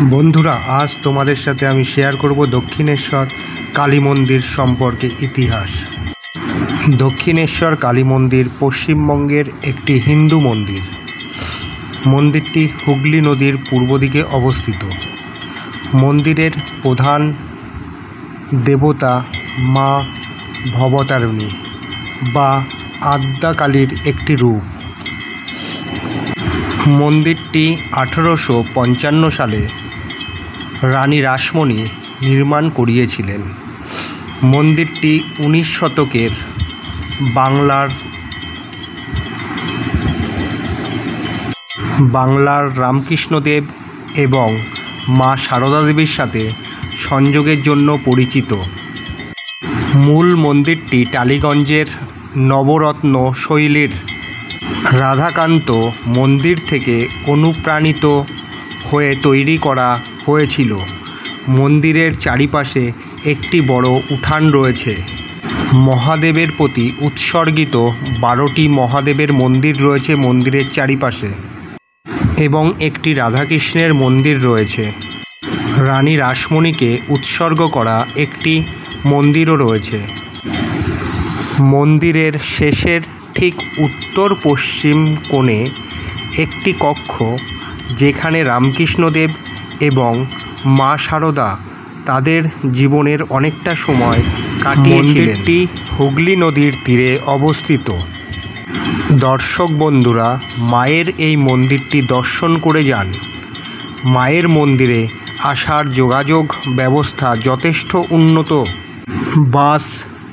বন্ধুরা, আজ তোমাদের সাথে আমি শেয়ার করব দক্ষিণেশ্বর কালী মন্দির সম্পর্কে ইতিহাস। দক্ষিণেশ্বর কালী মন্দির পশ্চিমবঙ্গের একটি হিন্দু মন্দির। মন্দিরটি হুগলি নদীর পূর্ব দিকে অবস্থিত। মন্দিরের প্রধান দেবতা মা ভবতারিণী বা আদ্যাকালীর একটি রূপ। মন্দিরটি 1855 সালে রানী রাসমণি নির্মাণ করিয়েছিলেন। মন্দিরটি 19 শতকের বাংলার রামকৃষ্ণদেব এবং মা সারদা দেবীর সাথে সংযোগের জন্য পরিচিত। মূল মন্দিরটি টালিগঞ্জের নবরত্ন শৈলীর রাধাকান্ত মন্দির থেকে অনুপ্রাণিত হয়ে তৈরি করা হয়েছিল। মন্দিরের চারিপাশে একটি বড় উঠান রয়েছে। মহাদেবের প্রতি উৎসর্গিত 12টি মহাদেবের মন্দির রয়েছে মন্দিরের চারিপাশে এবং একটি রাধাকৃষ্ণের মন্দির রয়েছে। রানী রাসমণিকে উৎসর্গ করা একটি মন্দিরও রয়েছে। মন্দিরের শেষের ঠিক উত্তর পশ্চিম কোণে একটি কক্ষ, যেখানে রামকৃষ্ণদেব এবং মা সারদা তাদের জীবনের অনেকটা সময় কাটিয়েছিলেন। মন্দিরটি হুগলি নদীর তীরে অবস্থিত। দর্শক বন্ধুরা, মায়ের এই মন্দিরটি দর্শন করে যান। মায়ের মন্দিরে আসার যোগাযোগ ব্যবস্থা যথেষ্ট উন্নত। বাস,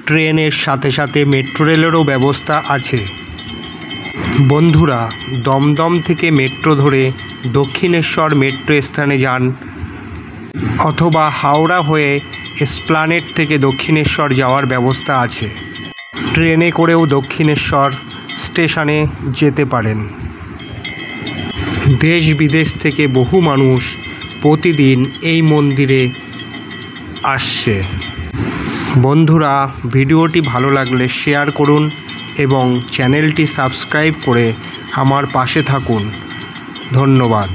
ট্রেনের সাথে সাথে মেট্রো রেলেরও ব্যবস্থা আছে। বন্ধুরা, দমদম থেকে মেট্রো ধরে দক্ষিণেশ্বর মেট্রো স্থানে যান, অথবা হাওড়া হয়ে এসপ্ল্যানেড থেকে দক্ষিণেশ্বর যাওয়ার ব্যবস্থা আছে। ট্রেনে করেও দক্ষিণেশ্বর স্টেশনে যেতে পারেন। দেশ বিদেশ থেকে বহু মানুষ প্রতিদিন এই মন্দিরে আসছে। বন্ধুরা, ভিডিওটি ভালো লাগলে শেয়ার করুন এবং চ্যানেলটি সাবস্ক্রাইব করে আমার পাশে থাকুন। ধন্যবাদ।